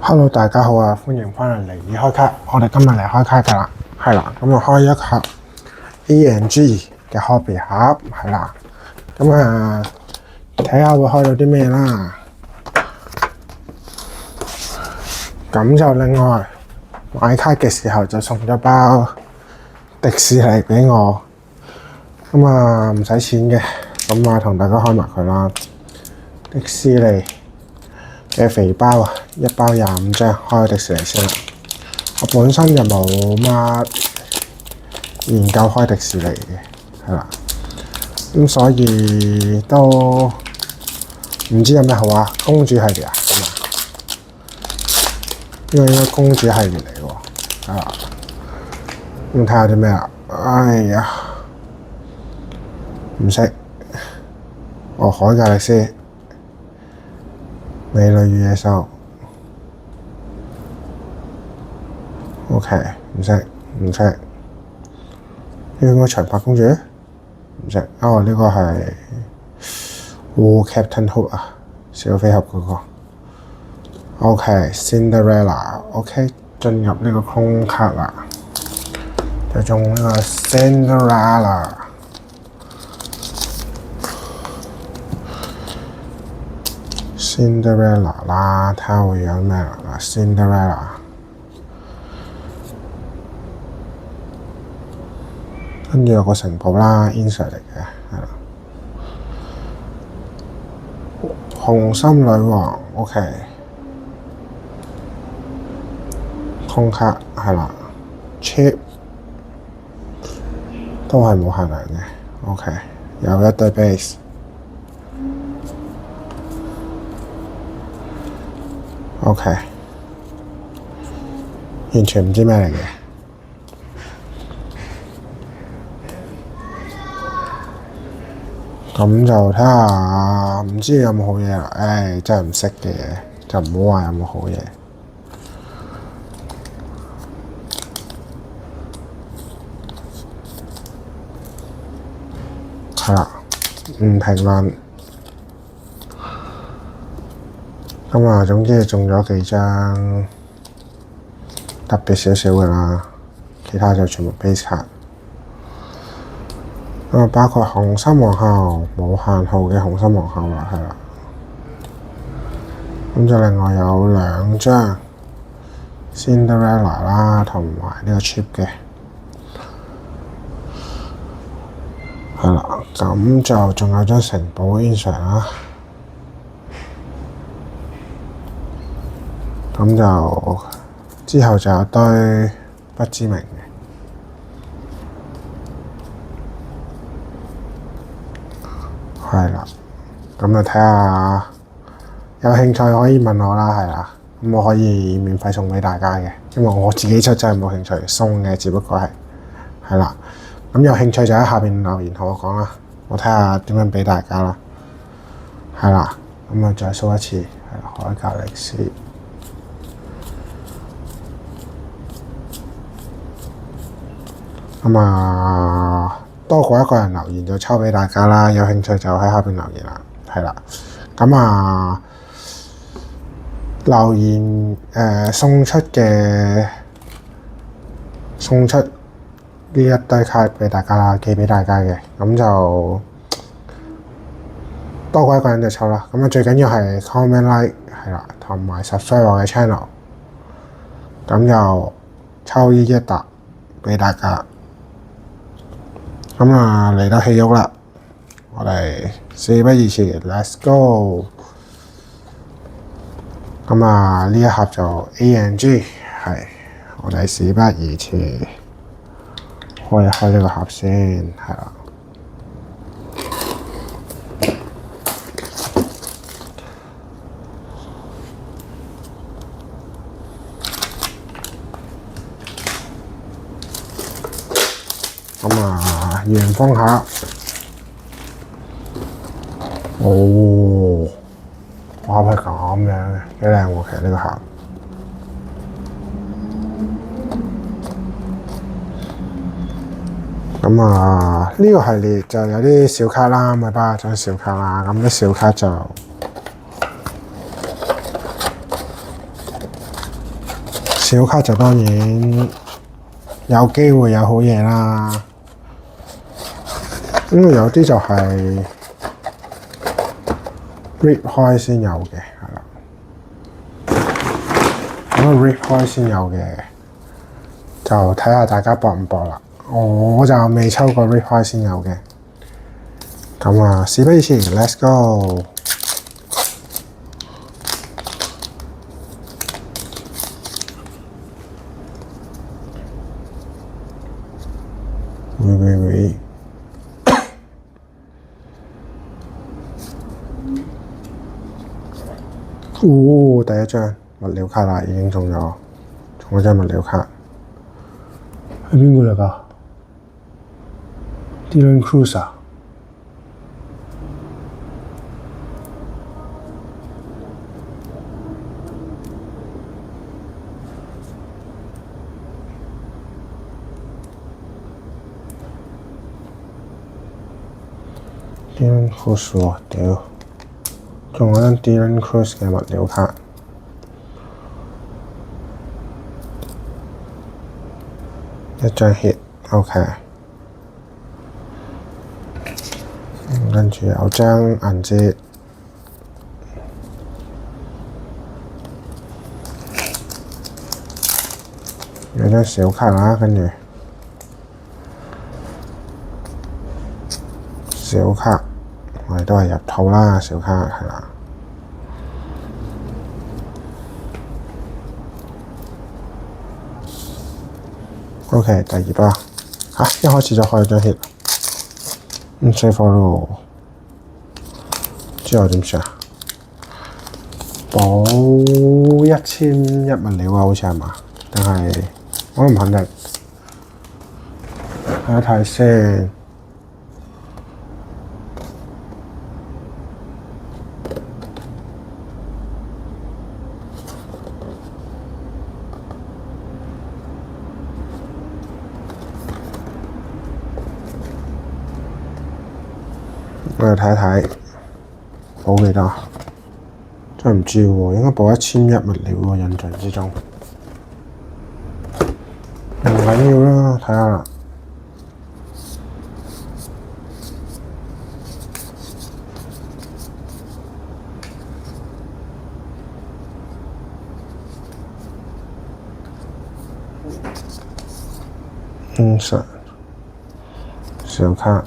Hello，大家好啊！歡迎翻嚟離開卡，我哋今日嚟開卡㗎啦，係啦，咁啊開一盒 A&G 嘅 Hobby 盒，係啦，咁啊睇下會開到啲咩啦。咁就另外買卡嘅時候就送咗包迪士尼俾我，咁啊唔使錢嘅，咁啊同大家開埋佢啦。迪士尼嘅肥包啊，一包25張，開迪士尼先啦。我本身就冇乜研究開迪士尼嘅，係啦，咁所以都唔知有咩好啊。公主系列啊，咁啊，呢個應該公主系列嚟喎，係啦。咁睇下啲咩啦？哎呀，唔識。哦，海格力斯。美女與野獸 ，OK， 唔識。呢個應該長髮公主，唔識。哦，呢個係Captain Hook 啊，小飛俠嗰個。OK，Cinderella，OK， 進入呢個空卡啦，就中呢個 Cinderella。Cinderella 啦，睇下會有咩啦 ？Cinderella， 跟住有個城堡啦 ，insert 嚟嘅，係啦。紅心女王 ，OK， 空卡係啦 ，cheap 都係冇限量嘅 ，OK， 有一堆 base。OK， 完全唔知咩嚟嘅，咁就睇下，唔知有冇好嘢啦。唉，真係唔識嘅，就唔好話有冇好嘢。係啦，唔評論。咁啊，總之中咗幾張特別少少嘅啦，其他就全部 base 卡。咁啊，包括紅心皇后冇限號嘅紅心皇后啦，係啦。咁就另外有2張 Cinderella 啦，同埋呢個 cheap 嘅，係啦。咁就仲有張城堡 insert 啦。咁就之後就有堆不知名嘅，係啦。咁就睇下有興趣可以問我啦，係啦。咁我可以免費送俾大家嘅，因為我自己出真係冇興趣送嘅，只不過係啦。咁有興趣就喺下邊留言同我講啦，我睇下點樣俾大家啦。係啦，咁啊再 show 一次，係啦，海格力斯。咁啊，多過一個人留言就抽俾大家啦，有興趣就喺下邊留言啦，係啦。咁啊，留言送出呢一堆卡俾大家啦，寄俾大家嘅，咁就多過一個人就抽啦。咁啊，最緊要係 comment like 係啦，同埋 subscribe 我嘅 channel， 咁就抽呢一沓俾大家。咁啊，嚟到戲肉啦，我哋事不宜遲 ，Let's go！ 咁啊，呢一盒就 A&G， 係我哋事不宜遲，開一開呢個盒先，係啦。咁啊，原封盒，哦，盒係咁樣嘅，幾靚喎！其實呢個盒，咁啊，呢個系列就有啲小卡啦，咪包咗張小卡啦，咁啲小卡就小卡就當然有機會有好嘢啦。因為有啲就係 rip 開先有嘅，係啦。咁 rip 開先有嘅，就睇下大家搏唔搏啦。我就未抽過 rip 開先有嘅。咁啊，事不宜遲 ，let's go！喂！哦，第一張物料卡啦，已經中咗，中咗張物料卡。係邊個嚟㗎 ？Dylan Cruz 啊？Dylan Cruz 喎，屌！仲有張 Dylan Cruz 嘅物料卡。一張 hit，OK。跟住有張銀紙，有張小卡啦，跟住小卡，我哋都係入套啦，小卡係啦。OK， 第二包嚇，一開始就開咗張 hit，衰貨咯。之後點算啊？補1100物料啊，好似係嘛？定係我都唔肯定。睇一睇先。我哋睇一睇，補幾多？真係唔知喎，應該補1100物料喎，印象之中。唔緊要啦，睇下啦。insert 小卡。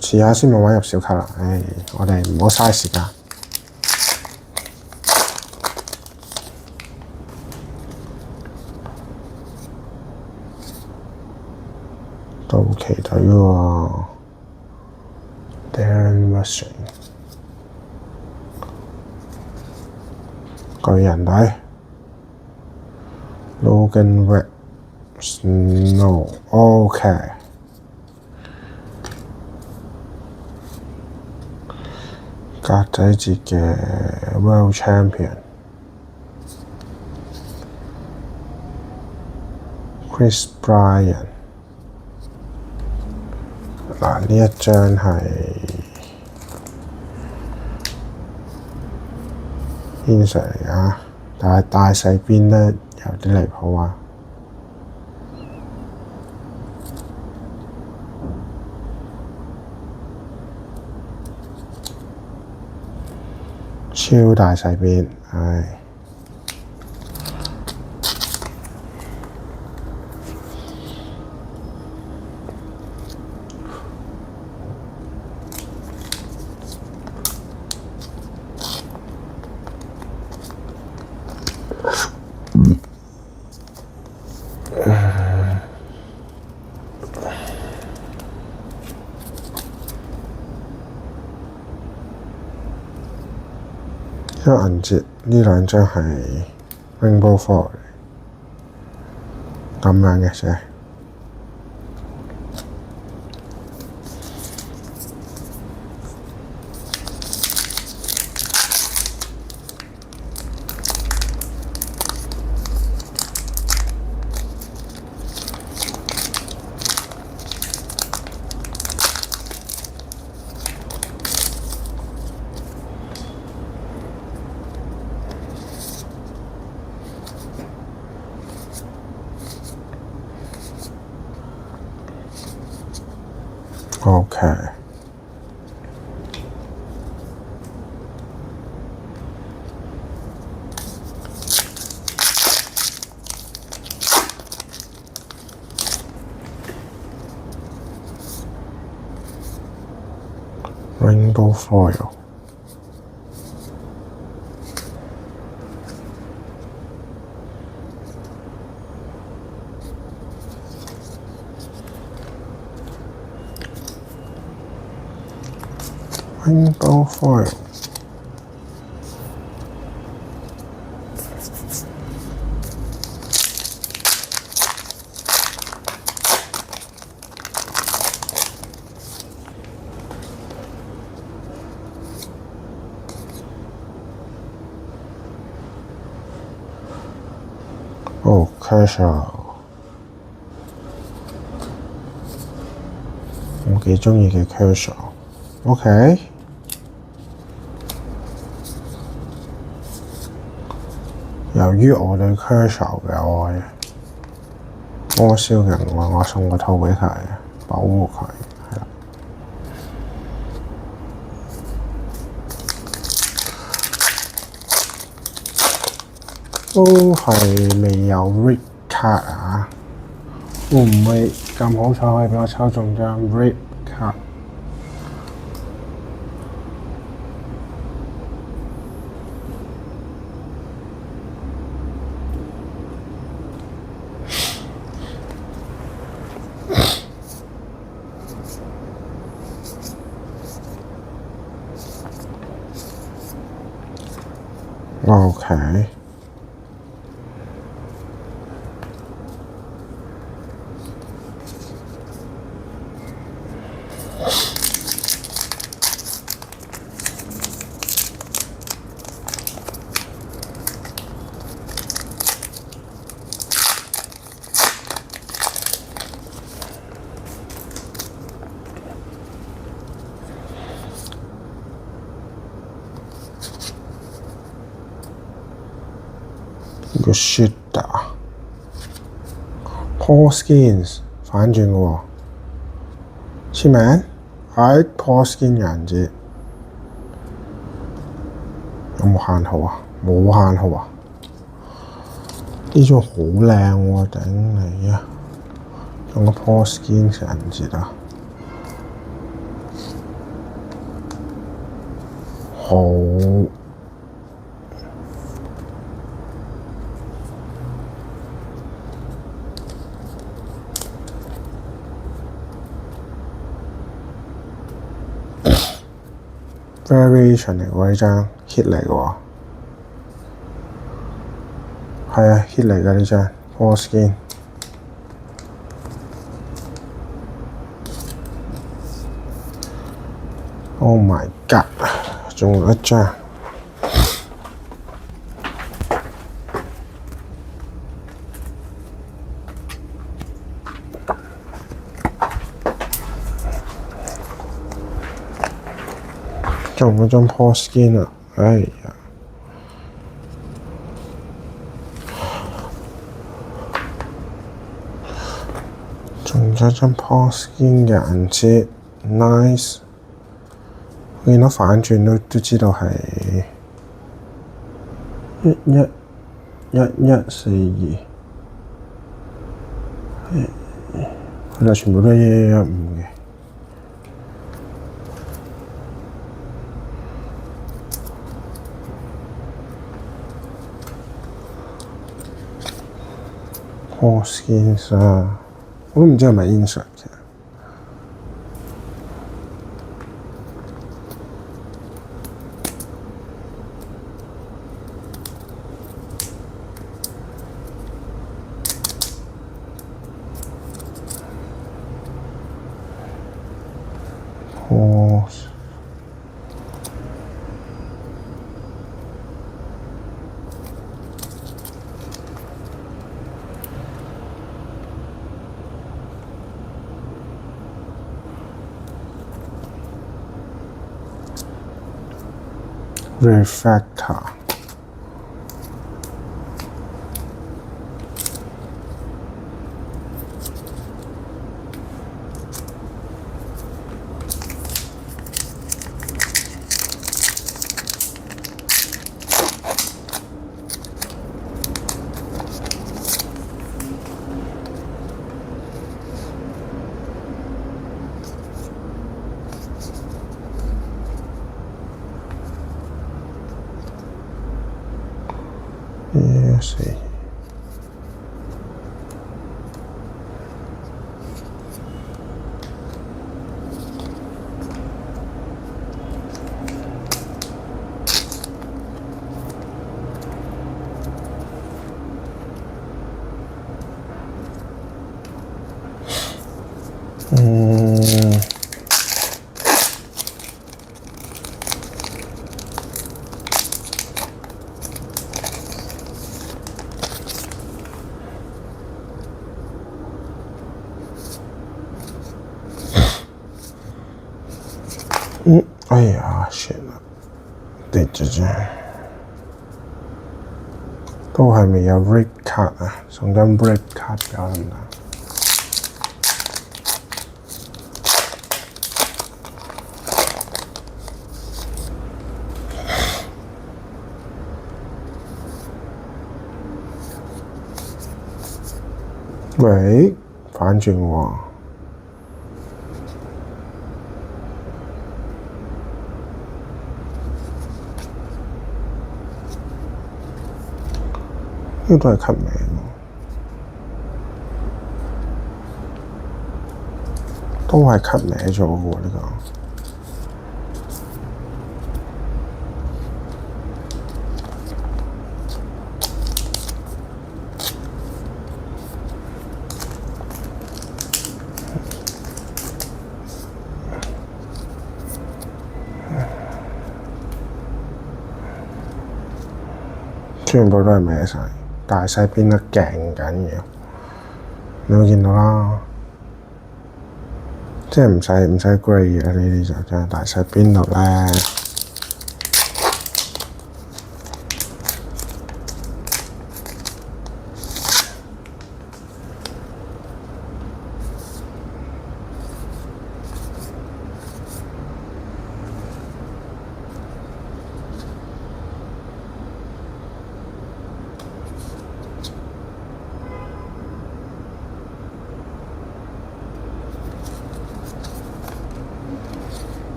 遲下先慢慢入小卡啦。我哋唔好嘥時間。到期隊喎 ，Darren Rushing， 巨人隊 ，Logan Webb，Snow，OK。格仔節嘅 World Champion Chris Bryan， 嗱呢一張係堅石嚟㗎，但係大細邊咧有啲離譜啊！超大細邊，張銀紙呢兩張係 Rainbow Foil 咁樣嘅啫。OK。Rainbow foil。Rainbow foil。Kershaw， 我幾鍾意嘅 Kershaw。OK。由於我對 Kershaw 嘅愛，柯蕭人話我送個套俾佢，保護佢。都係未有 Rip 卡啊！會唔會咁好彩可以俾我抽中張 Rip 卡？OK。個 Shooter。Paul Skeens 反轉嘅喎，簽名喺 Paul Skeens 顏字，有冇限號啊？冇限號啊！呢張好靚喎，頂你啊！用個 Paul Skeens 顏字啊，好。Variation 嚟喎，呢張 hit 嚟嘅喎，係啊 hit 嚟嘅呢張 Paul Skeens。Oh my god！ 仲有一張，仲有張 Paul Skeens 啊！哎呀，仲有張 Paul Skeens 嘅顏色 ，nice。我見到反轉都知道係1142，佢哋全部都係1115嘅。Paul Skeens 啊，我都唔知係咪 insert 嘅。Refractor。4。哎呀，shit啦，跌咗啫，都係未有 rate card 啊，送張 rate card 俾我得唔得？喂，反轉喎。呢個都係 cut 名喎，都係 cut 名咗喎呢個。全部都係歪晒，大細變得勁緊要，你會見到啦。即係唔使 grade 嘅呢啲就真係大細邊度咧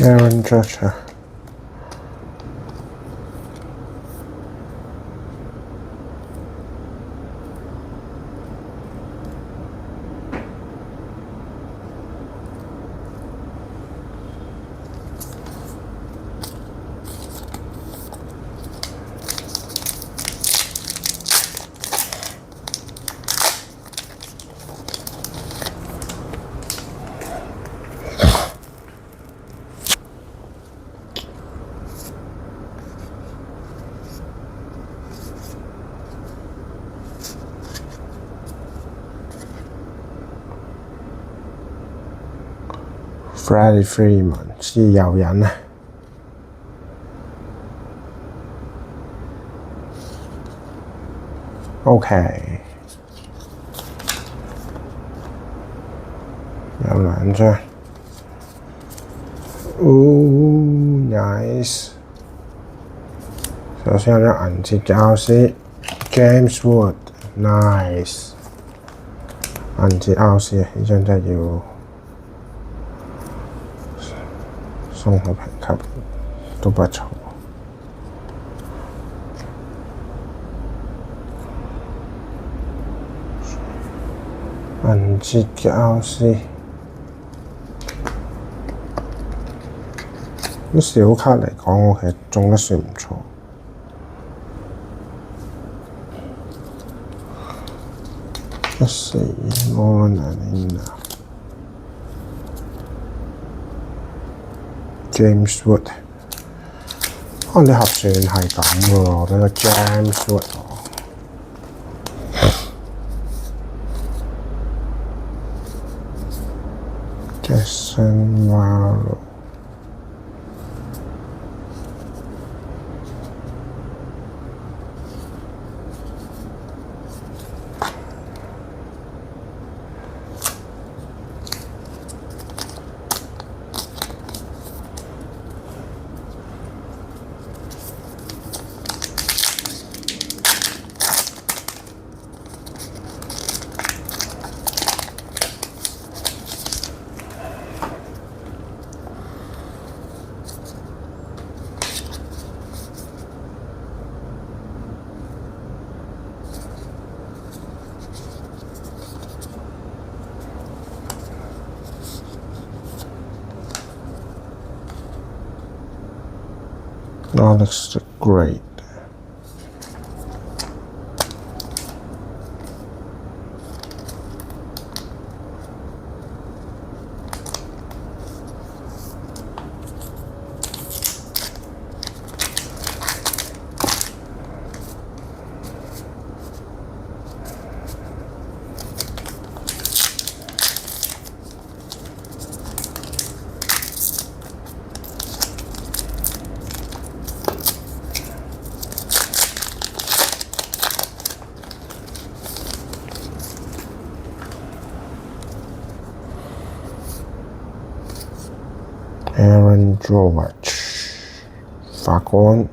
？Aaron Judge 啊，Freddie Freeman 自由人啊。OK， 有兩張。Nice。首先有張銀節嘅 RC James Wood，nice。銀節 RC 啊，呢張真係要送個評級，都不錯。銀節嘅 RC， 啲小卡嚟講，我其實中得算唔錯。14 James Wood， 可能啲盒算係咁嘅喎，俾個 James Wood 我。Jason Marlowe。Oh, looks great. Aaron George 法官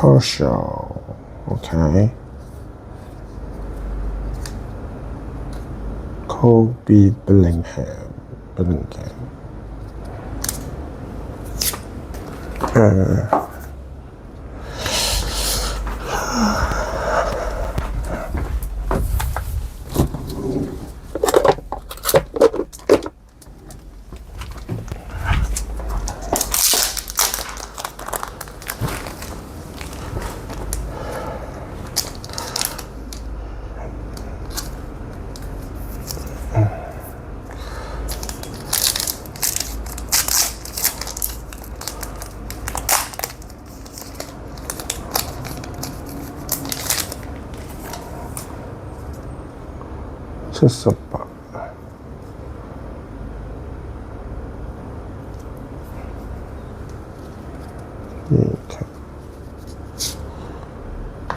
Kershaw OK Kobe Bellingham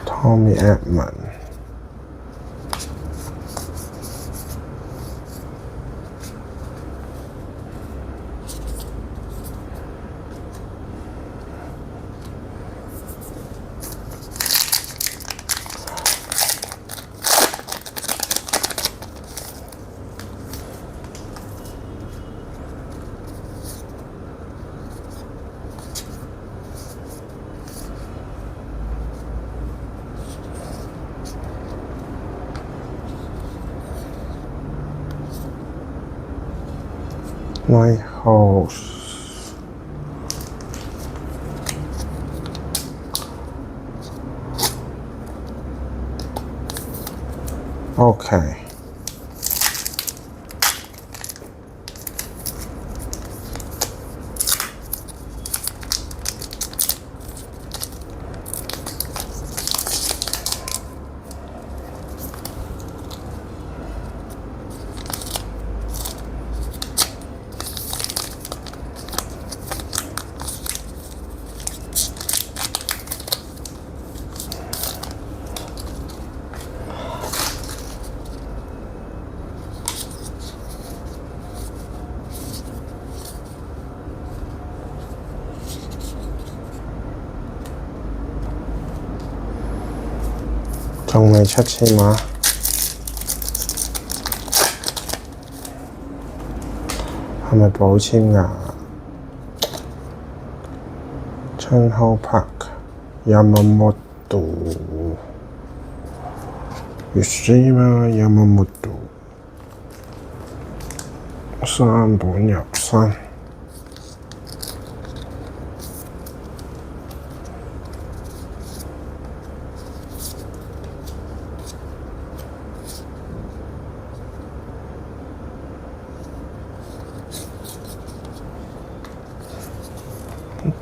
78Tommy Edman Whitehouse OK仲未出簽嘛？係咪補簽㗎？春後柏Yamamoto 吉島Yamamoto 三本入身。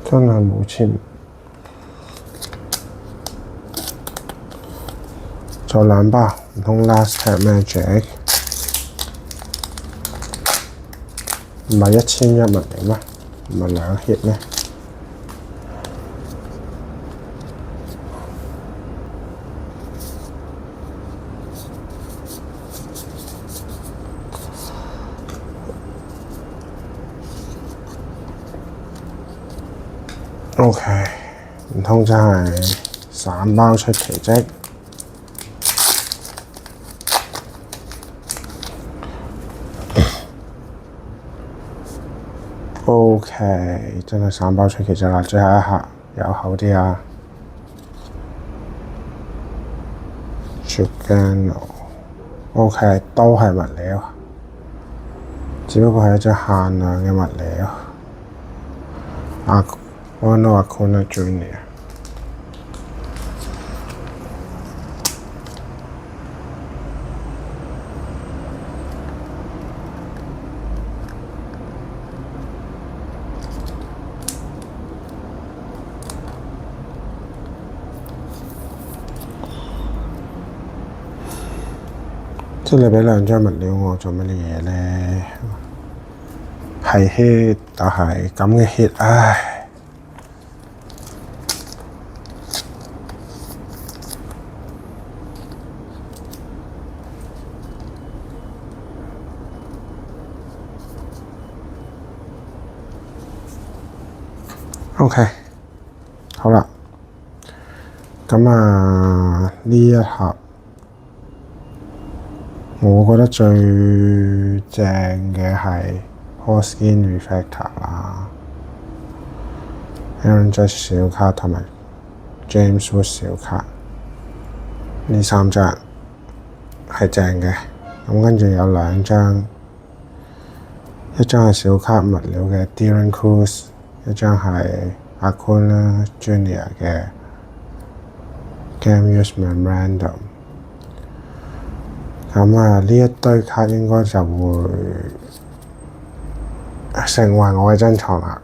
真係冇簽，就兩包，唔通 Last Tap Magic 唔係1100嚟咩？唔係2 hit 咩？OK， 唔通真係3包出奇蹟？OK， 真係3包出奇蹟啦！最後一下有口啲啊 Chugano OK 都係物料，只不過係一隻限量嘅物料。Wano Acuna Junior即係你畀2張物料我做乜嘢咧？係 hit， 但係咁嘅 hit， 唉。OK， 好啦，咁啊呢一盒我覺得最正嘅係 Poskin Reflector 啦 ，Aaron Judge 小卡同埋 James Wood 小卡，呢3張係正嘅。咁跟住有2張，一張係小卡物料嘅 Dylan Cruz。一張係 Acuna Junior 嘅 Game Use Memorandum。咁啊，呢一堆卡應該就會成為我嘅珍藏啦。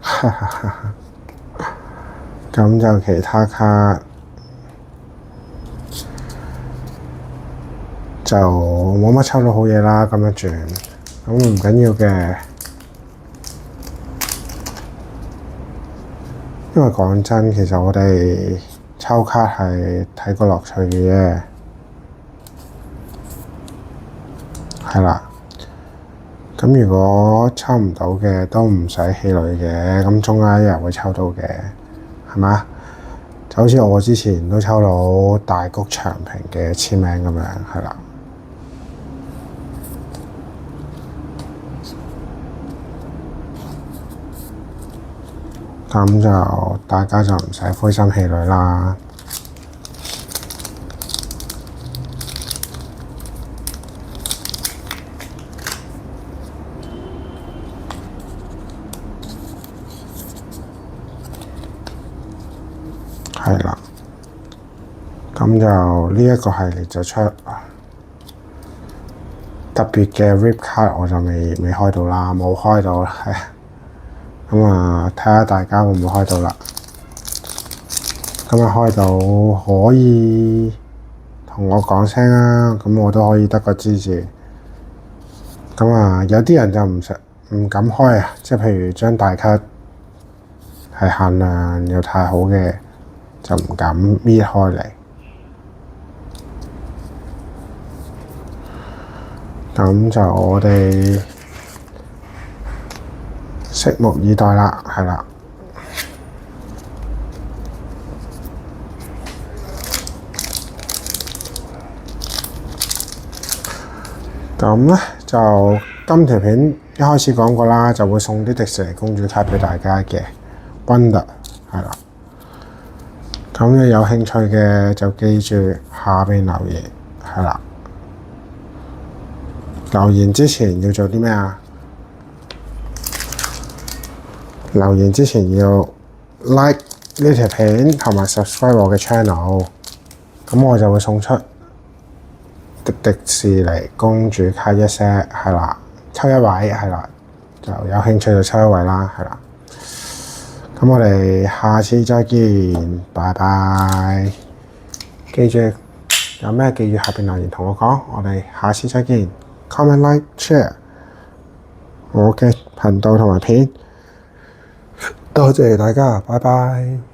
咁就其他卡就冇乜抽到好嘢啦。咁一轉，咁唔緊要嘅。因為講真，其實我哋抽卡係睇個樂趣嘅啫，係啦。咁如果抽唔到嘅都唔使氣餒嘅，咁終有一日會抽到嘅，係嘛？就好似我之前都抽到大谷翔平嘅簽名咁樣，係啦。咁就大家就唔使灰心氣餒啦。係啦，咁就呢一個系列就出特別嘅 RIP 卡，我就未開到啦，冇開到啦，係。咁啊，睇下大家會唔會開到啦。咁啊，開到可以同我講聲啊，咁我都可以得個支持。咁啊，有啲人就唔敢開啊，即係譬如張大卡係限量又太好嘅，就唔敢搣開嚟。咁就我哋拭目以待啦，係啦。咁咧就今條片一開始講過啦，就會送啲迪士尼公主卡俾大家嘅 Wonder 係啦。咁你有興趣嘅就記住下邊留言係啦。留言之前要做啲咩啊？留言之前要 like 呢條片同埋 subscribe 我嘅 channel， 咁我就會送出迪士尼公主卡一 set， 係啦，抽一位係啦，就有興趣就抽一位啦，係啦。咁我哋下次再見，拜拜。記住有咩記住下邊留言同我講，我哋下次再見。Comment like share 我嘅頻道同埋片，多謝大家，拜拜。